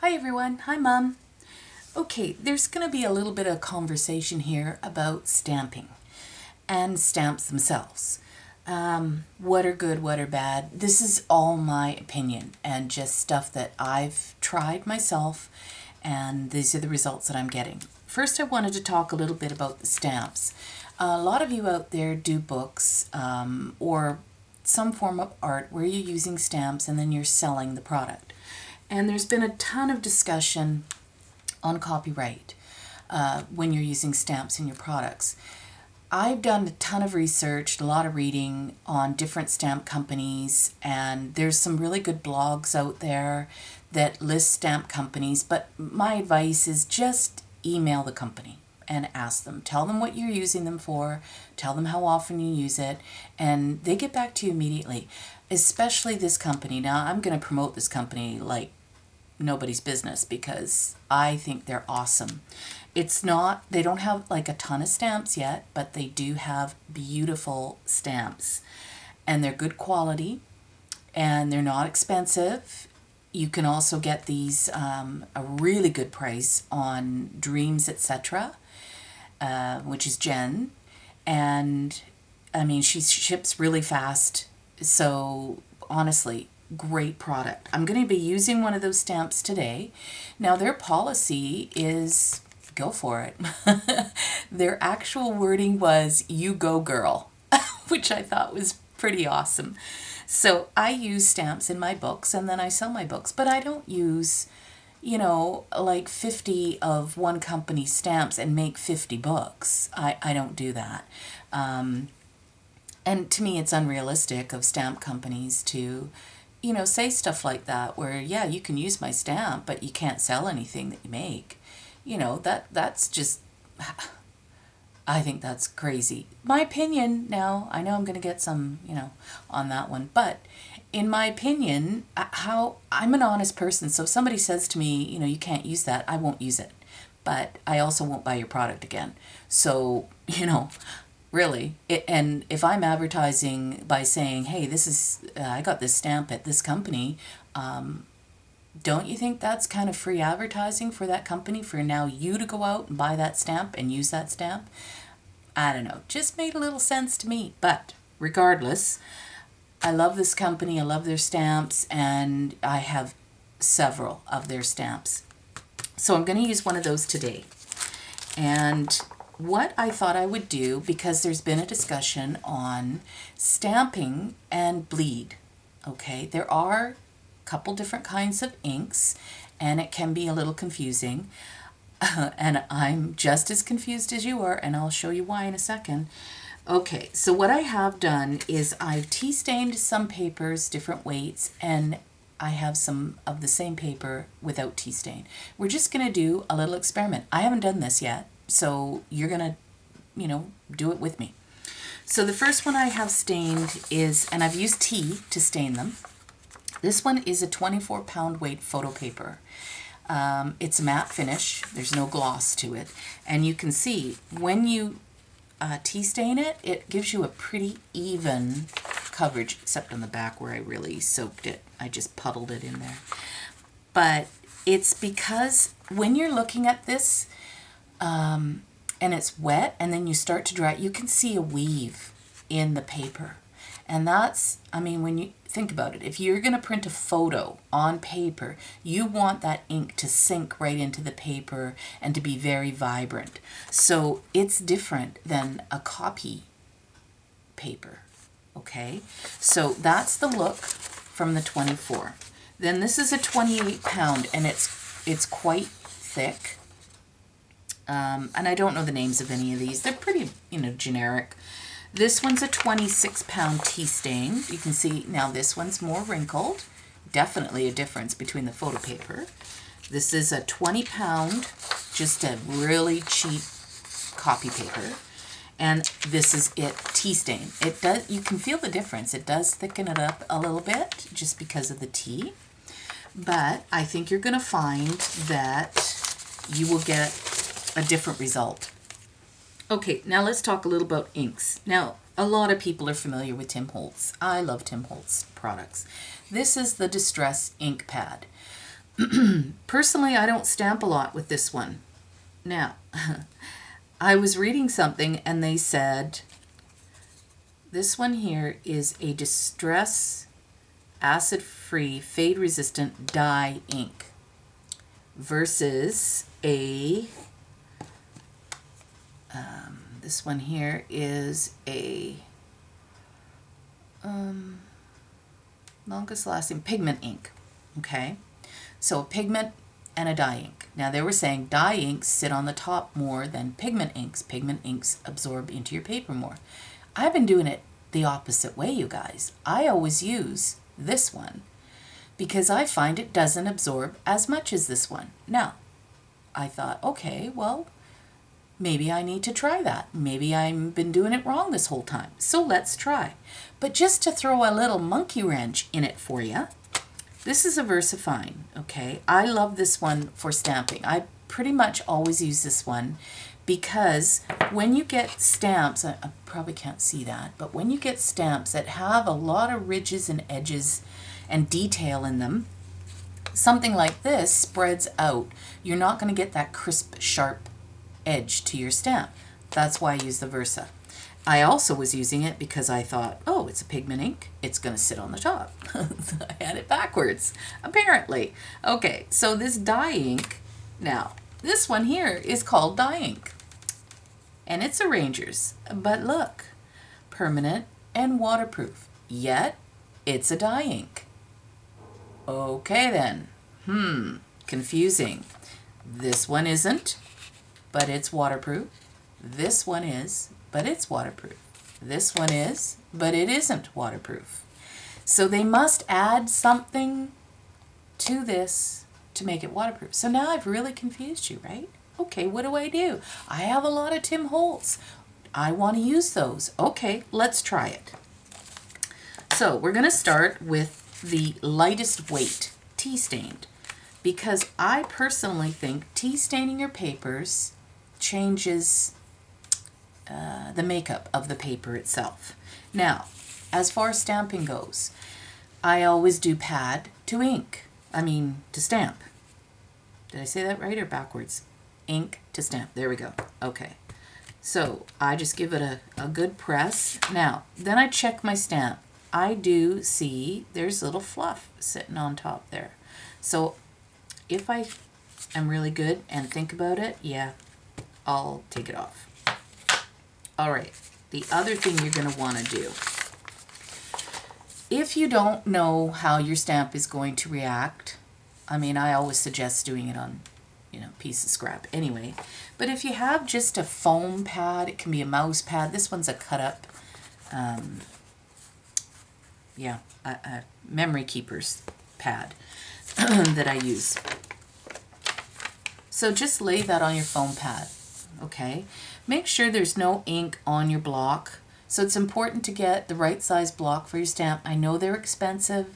Hi everyone, hi Mom. Okay, there's going to be a little bit of conversation here about stamping and stamps themselves. What are good, what are bad? This is all my opinion and just stuff that I've tried myself, and these are the results that I'm getting. First, I wanted to talk a little bit about the stamps. A lot of you out there do books or some form of art where you're using stamps and then you're selling the product. And there's been a ton of discussion on copyright when you're using stamps in your products. I've done a ton of research, a lot of reading on different stamp companies, and there's some really good blogs out there that list stamp companies, but my advice is just email the company and ask them. Tell them what you're using them for, tell them how often you use it, and they get back to you immediately, especially this company. Now, I'm going to promote this company like nobody's business because I think they're awesome. They don't have like a ton of stamps yet, but they do have beautiful stamps and they're good quality and they're not expensive. You can also get these a really good price on Dreams, etc., which is Jen. And I mean, she ships really fast. So honestly, great product. I'm going to be using one of those stamps today. Now, their policy is go for it. Their actual wording was, "You go, girl," which I thought was pretty awesome. So I use stamps in my books and then I sell my books, but I don't use, like 50 of one company's stamps and make 50 books. I don't do that. And to me, it's unrealistic of stamp companies to say stuff like that where, yeah, you can use my stamp, but you can't sell anything that you make. That's just, I think that's crazy. My opinion now, I know I'm going to get some, on that one, but in my opinion, how I'm an honest person. So if somebody says to me, you can't use that, I won't use it. But I also won't buy your product again. So, really, and if I'm advertising by saying, hey, I got this stamp at this company, don't you think that's kind of free advertising for that company for now you to go out and buy that stamp and use that stamp? I don't know, just made a little sense to me. But regardless, I love this company, I love their stamps, and I have several of their stamps. So I'm going to use one of those today. And what I thought I would do, because there's been a discussion on stamping and bleed, okay? There are a couple different kinds of inks, and it can be a little confusing. And I'm just as confused as you are, and I'll show you why in a second. Okay, so what I have done is I've tea stained some papers, different weights, and I have some of the same paper without tea stain. We're just going to do a little experiment. I haven't done this yet. So you're going to, do it with me. So the first one I have stained is, and I've used tea to stain them. This one is a 24-pound weight photo paper. It's a matte finish. There's no gloss to it. And you can see when you tea stain it, it gives you a pretty even coverage, except on the back where I really soaked it. I just puddled it in there. But it's because when you're looking at this, and it's wet and then you start to dry, you can see a weave in the paper. And that's, when you think about it, if you're going to print a photo on paper, you want that ink to sink right into the paper and to be very vibrant. So it's different than a copy paper, okay? So that's the look from the 24. Then this is a 28-pound, and it's quite thick. And I don't know the names of any of these. They're pretty, generic. This one's a 26-pound tea stain. You can see now this one's more wrinkled. Definitely a difference between the photo paper. This is a 20-pound, just a really cheap copy paper. And this is it, tea stain. You can feel the difference. It does thicken it up a little bit just because of the tea. But I think you're going to find that you will get a different result. Okay, now let's talk a little about inks. Now, a lot of people are familiar with Tim Holtz. I love Tim Holtz products. This is the Distress ink pad. Personally, I don't stamp a lot with this one. Now, I was reading something and they said this one here is a distress acid-free, fade-resistant dye ink versus a this one here is a longest lasting pigment ink. Okay, so a pigment and a dye ink. Now they were saying dye inks sit on the top more than pigment inks. Pigment inks absorb into your paper more. I've been doing it the opposite way, you guys. I always use this one because I find it doesn't absorb as much as this one. Now, I thought, okay, well, maybe I need to try that. Maybe I've been doing it wrong this whole time. So let's try. But just to throw a little monkey wrench in it for you, this is a VersaFine, okay? I love this one for stamping. I pretty much always use this one because when you get stamps, I probably can't see that, but when you get stamps that have a lot of ridges and edges and detail in them, something like this spreads out. You're not going to get that crisp, sharp edge to your stamp. That's why I use the Versa. I also was using it because I thought, oh, it's a pigment ink. It's going to sit on the top. I had it backwards, apparently. Okay, so this dye ink, now, this one here is called dye ink. And it's a Ranger's. But look, permanent and waterproof. Yet, it's a dye ink. Okay then. Confusing. This one isn't, but it's waterproof. This one is, but it's waterproof. This one is, but it isn't waterproof. So they must add something to this to make it waterproof. So now I've really confused you, right? Okay, what do? I have a lot of Tim Holtz. I want to use those. Okay, let's try it. So we're going to start with the lightest weight, tea stained, because I personally think tea staining your papers changes the makeup of the paper itself. Now, as far as stamping goes, I always do pad to ink. To stamp. Did I say that right or backwards? Ink to stamp. There we go. Okay. So I just give it a good press. Now, then I check my stamp. I do see there's little fluff sitting on top there. So if I am really good and think about it, yeah, I'll take it off. All right, the other thing you're going to want to do, if you don't know how your stamp is going to react, I always suggest doing it on, piece of scrap anyway. But if you have just a foam pad, it can be a mouse pad. This one's a cut up, a memory keeper's pad that I use. So just lay that on your foam pad, okay? Make sure there's no ink on your block. So it's important to get the right size block for your stamp. I know they're expensive,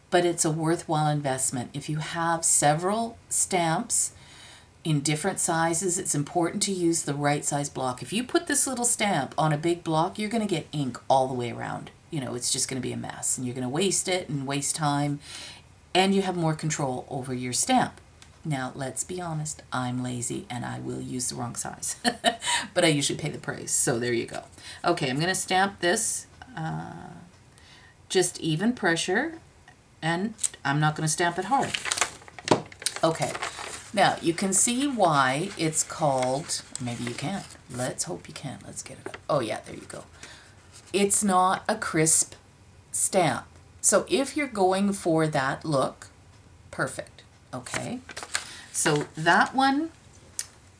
but it's a worthwhile investment. If you have several stamps in different sizes, it's important to use the right size block. If you put this little stamp on a big block, you're going to get ink all the way around. It's just going to be a mess, and you're going to waste it and waste time, and you have more control over your stamp. Now, let's be honest, I'm lazy and I will use the wrong size, but I usually pay the price, so there you go. Okay, I'm going to stamp this, just even pressure, and I'm not going to stamp it hard. Okay, now you can see why it's called, maybe you can't, let's hope you can, let's get it up. Oh yeah, there you go. It's not a crisp stamp. So if you're going for that look, perfect, okay? So that one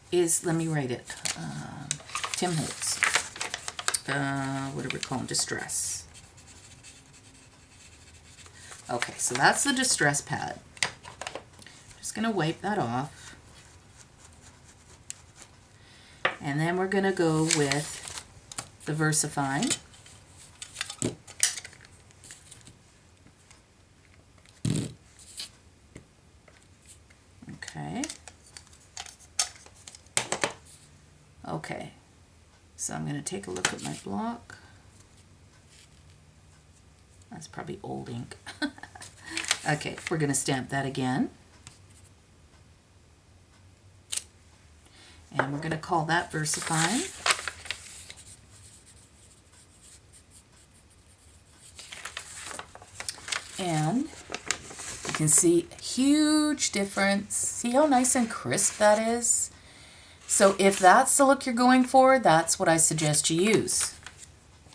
is, let me write it, Tim Holtz. What do we call them? Distress. Okay, so that's the distress pad. Just going to wipe that off. And then we're going to go with the VersaFine. Okay, so I'm going to take a look at my block. That's probably old ink. Okay, we're going to stamp that again. And we're going to call that VersaFine. And you can see a huge difference. See how nice and crisp that is? So if that's the look you're going for, that's what I suggest you use.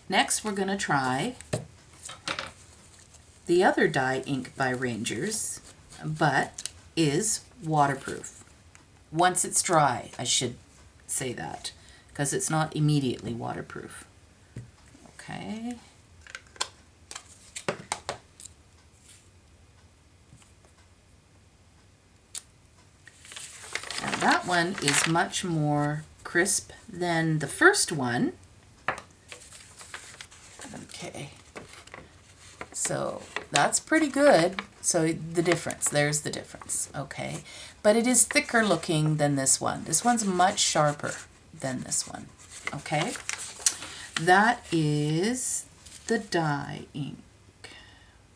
Next, we're going to try the other dye ink by Rangers, but is waterproof. Once it's dry, I should say that, because it's not immediately waterproof. Okay. And that one is much more crisp than the first one. Okay. So that's pretty good. So the difference, there's the difference, okay? But it is thicker looking than this one. This one's much sharper than this one, okay? That is the dye ink,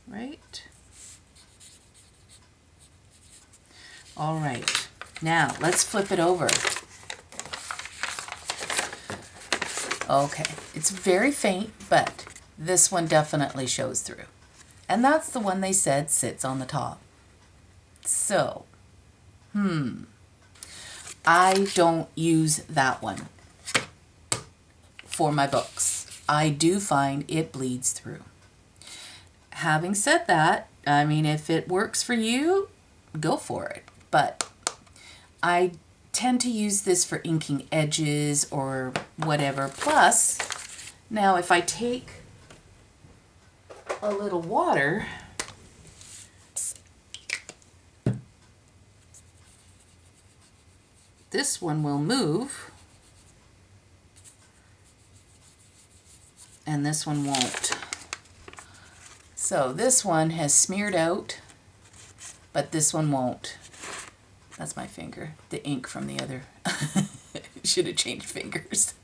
right? All right, now let's flip it over. Okay, it's very faint, but this one definitely shows through. And that's the one they said sits on the top. So, I don't use that one for my books. I do find it bleeds through. Having said that, I mean, if it works for you, go for it. But I tend to use this for inking edges or whatever. Plus, now if I take a little water, this one will move and this one won't. So this one has smeared out, but this one won't. That's my finger, the ink from the other. Should have changed fingers.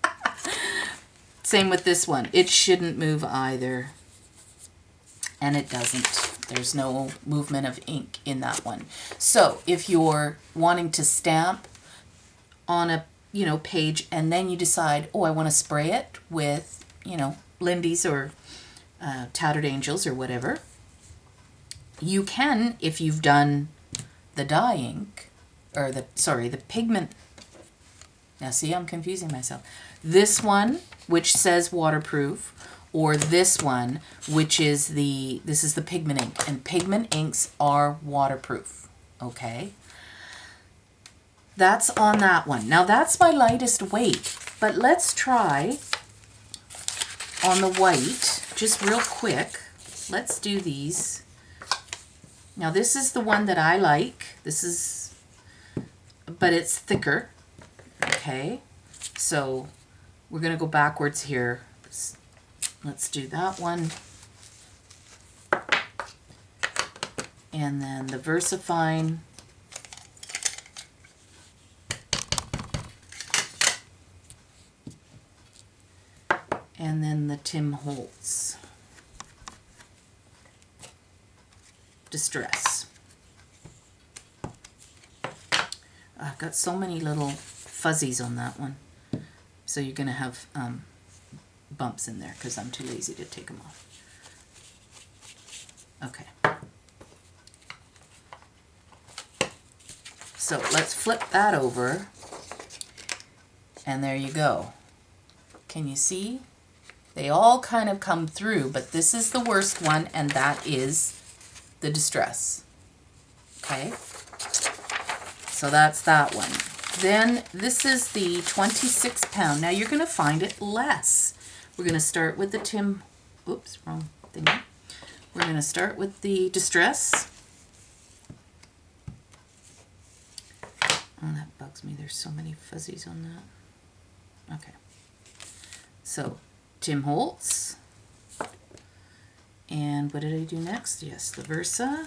Same with this one. It shouldn't move either. And it doesn't. There's no movement of ink in that one. So if you're wanting to stamp on a page and then you decide, oh, I want to spray it with Lindy's or Tattered Angels or whatever, you can, if you've done the dye ink or the pigment. Now see, I'm confusing myself. This one, which says waterproof, or this one, which is this is the pigment ink, and pigment inks are waterproof, okay? That's on that one. Now that's my lightest weight, but let's try on the white, just real quick. Let's do these. Now this is the one that I like. But it's thicker, okay? So we're gonna go backwards here. Let's do that one. And then the VersaFine. And then the Tim Holtz Distress. I've got so many little fuzzies on that one. So you're going to have bumps in there because I'm too lazy to take them off. Okay. So let's flip that over. And there you go. Can you see? They all kind of come through, but this is the worst one, and that is the Distress. Okay? So that's that one. Then this is the 26 pound. Now you're going to find it less. We're going to start with the oops, wrong thing. We're going to start with the Distress. Oh, that bugs me. There's so many fuzzies on that. Okay. So, Tim Holtz. And what did I do next? Yes, the Versa.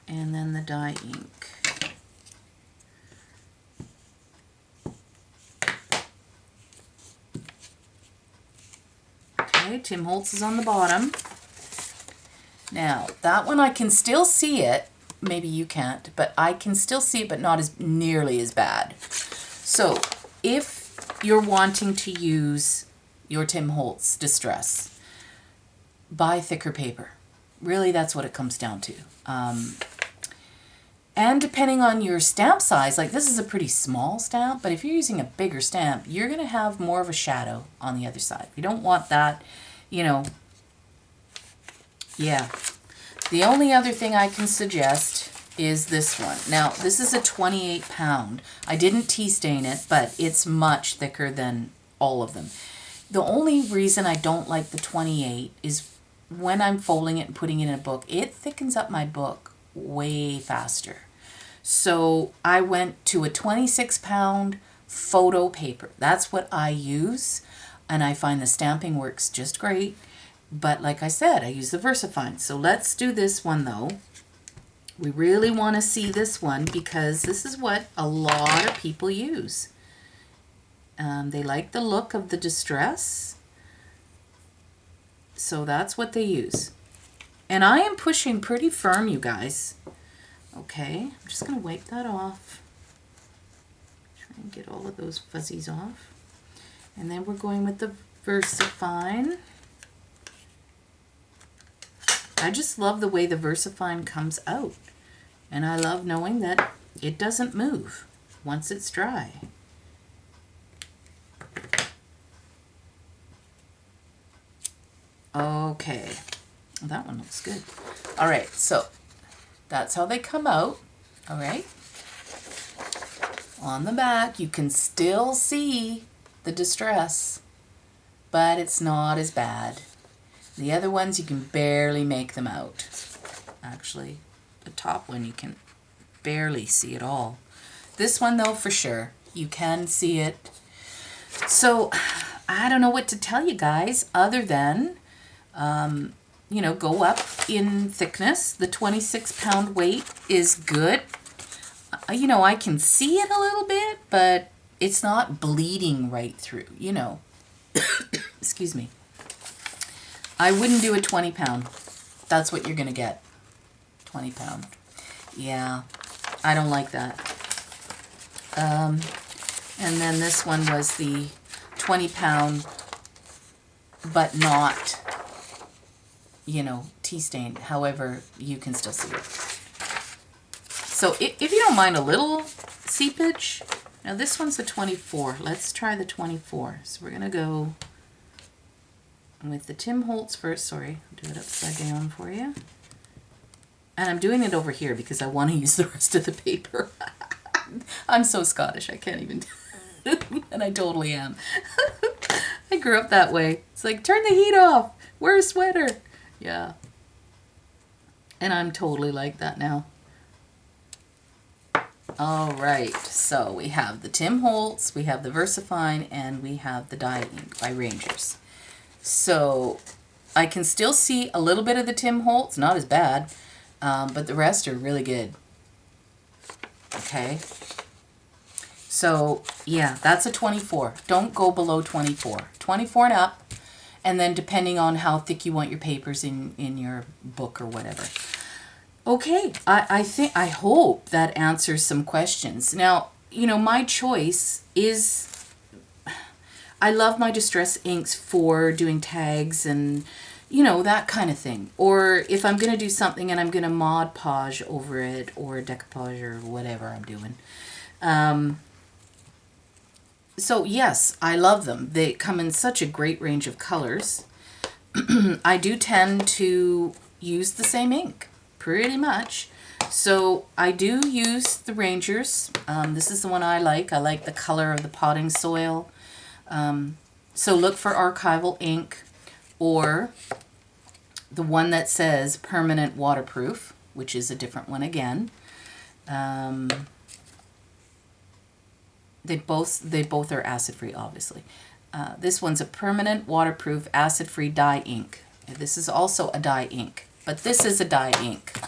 And then the dye ink. Okay, Tim Holtz is on the bottom. Now, that one I can still see it. Maybe you can't, but I can still see it, but not as nearly as bad. So, if you're wanting to use your Tim Holtz Distress, buy thicker paper. Really, that's what it comes down to. And depending on your stamp size, like this is a pretty small stamp, but if you're using a bigger stamp, you're going to have more of a shadow on the other side. You don't want that, you know. Yeah. The only other thing I can suggest is this one. Now, this is a 28 pound. I didn't tea stain it, but it's much thicker than all of them. The only reason I don't like the 28 is when I'm folding it and putting it in a book, it thickens up my book way faster. So I went to a 26 pound photo paper. That's what I use, and I find the stamping works just great. But like I said, I use the VersaFine. So let's do this one though. We really want to see this one because this is what a lot of people use. They like the look of the distress. So that's what they use. And I am pushing pretty firm, you guys. Okay, I'm just going to wipe that off. Try and get all of those fuzzies off. And then we're going with the VersaFine. I just love the way the VersaFine comes out. And I love knowing that it doesn't move once it's dry. Okay, that one looks good. All right, so that's how they come out. All right. On the back, you can still see the distress, but it's not as bad. The other ones, you can barely make them out. Actually, the top one, you can barely see it all. This one, though, for sure, you can see it. So, I don't know what to tell you guys other than, you know, go up in thickness. The 26 pound weight is good. You know, I can see it a little bit, but it's not bleeding right through, you know. Excuse me. I wouldn't do a 20 pound. That's what you're going to get. 20 pound. Yeah, I don't like that. And then this one was the 20 pound, but not, you know, tea stained. However, you can still see it. So if you don't mind a little seepage, now this one's the 24. Let's try the 24. So we're going to go with the Tim Holtz first. Sorry, I'll do it upside down for you. And I'm doing it over here because I want to use the rest of the paper. I'm so Scottish, I can't even do it. And I totally am. I grew up that way. It's like, turn the heat off. Wear a sweater. Yeah. And I'm totally like that now. All right, so we have the Tim Holtz, we have the VersaFine, and we have the Dye Ink by Rangers. So I can still see a little bit of the Tim Holtz, not as bad, but the rest are really good. Okay. So, yeah, that's a 24. Don't go below 24. 24 and up, and then depending on how thick you want your papers in your book or whatever. Okay, I hope that answers some questions. Now, you know, my choice is, I love my Distress inks for doing tags and, you know, that kind of thing. Or if I'm going to do something and I'm going to Mod Podge over it or decoupage or whatever I'm doing. So yes, I love them. They come in such a great range of colors. I do tend to use the same ink. Pretty much. So I do use the Rangers. This is the one I like. I like the color of the potting soil. So look for Archival Ink or the one that says permanent waterproof, which is a different one again. They both are acid-free, obviously. This one's a permanent waterproof acid-free dye ink. This is also a dye ink. But this is a dye ink.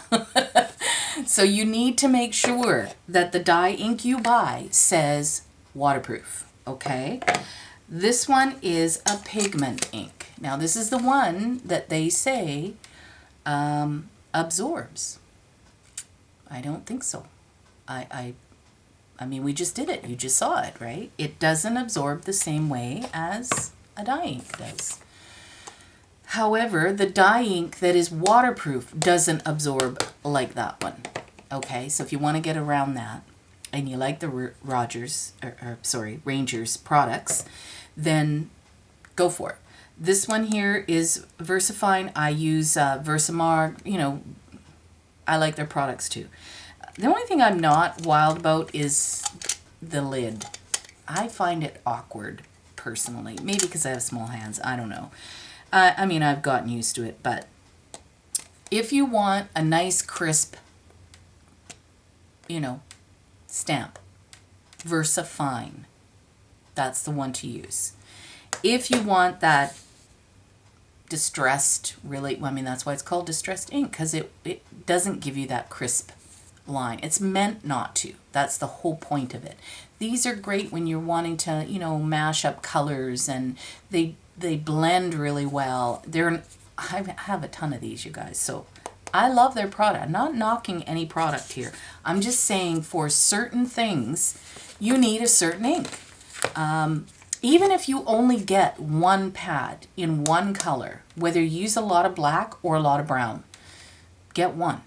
So you need to make sure that the dye ink you buy says waterproof, okay? This one is a pigment ink. Now this is the one that they say absorbs. I don't think so. I mean, we just did it. You just saw it, right? It doesn't absorb the same way as a dye ink does. However, the dye ink that is waterproof doesn't absorb like that one. Okay, so if you want to get around that and you like the Rangers products, then go for it. This one here is VersaFine. I use Versamark. You know, I like their products too. The only thing I'm not wild about is the lid. I find it awkward, personally. Maybe because I have small hands. I don't know. I mean, I've gotten used to it. But if you want a nice, crisp, you know, stamp, VersaFine. That's the one to use. If you want that distressed, really, I mean, that's why it's called distressed ink, because it doesn't give you that crisp line. It's meant not to. That's the whole point of it. These are great when you're wanting to, you know, mash up colors, and they blend really well. I have a ton of these, you guys, so I love their product. I'm not knocking any product here. I'm just saying for certain things, you need a certain ink. Even if you only get one pad in one color, whether you use a lot of black or a lot of brown, get one.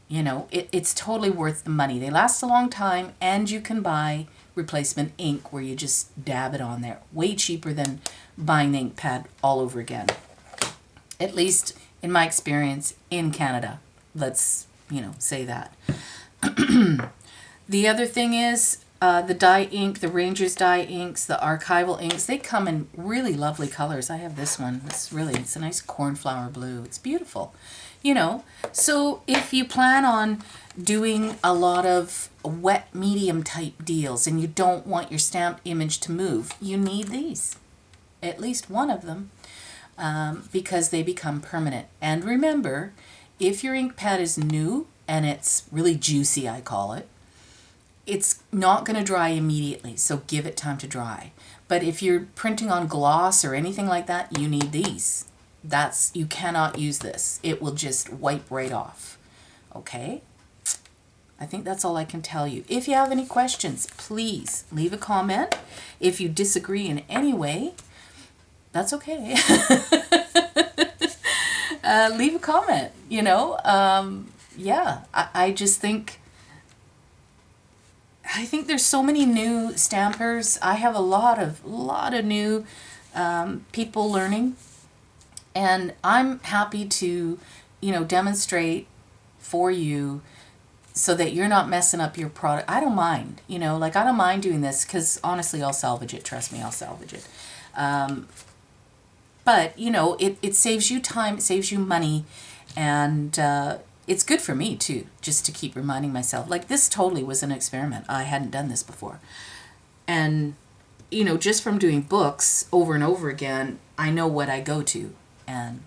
You know, it's totally worth the money. They last a long time, and you can buy replacement ink where you just dab it on there. Way cheaper than buying the ink pad all over again. At least in my experience in Canada. Let's, you know, say that. The other thing is the dye ink, the Rangers dye inks, the Archival inks, they come in really lovely colors. I have this one. It's a nice cornflower blue. It's beautiful. You know, so if you plan on doing a lot of wet medium type deals and you don't want your stamp image to move, you need these. At least one of them, because they become permanent. And remember, if your ink pad is new and it's really juicy, I call it, it's not going to dry immediately, so give it time to dry. But if you're printing on gloss or anything like that, you need these. You cannot use this. It will just wipe right off. Okay? I think that's all I can tell you. If you have any questions, please leave a comment. If you disagree in any way, that's okay. Leave a comment, you know. Yeah, I just think there's so many new stampers. I have a lot of new people learning. And I'm happy to, you know, demonstrate for you so that you're not messing up your product. I don't mind, you know, like I don't mind doing this because honestly, I'll salvage it. Trust me, I'll salvage it. But, you know, it saves you time, it saves you money, and it's good for me too, just to keep reminding myself. Like this totally was an experiment. I hadn't done this before. And, you know, just from doing books over and over again, I know what I go to. And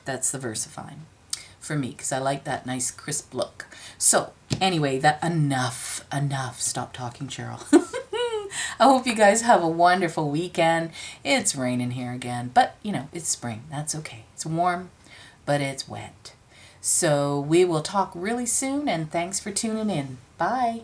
that's the VersaFine for me, because I like that nice crisp look. So anyway, enough. Stop talking, Cheryl. I hope you guys have a wonderful weekend. It's raining here again, but you know, it's spring. That's okay. It's warm, but it's wet. So we will talk really soon, and thanks for tuning in. Bye.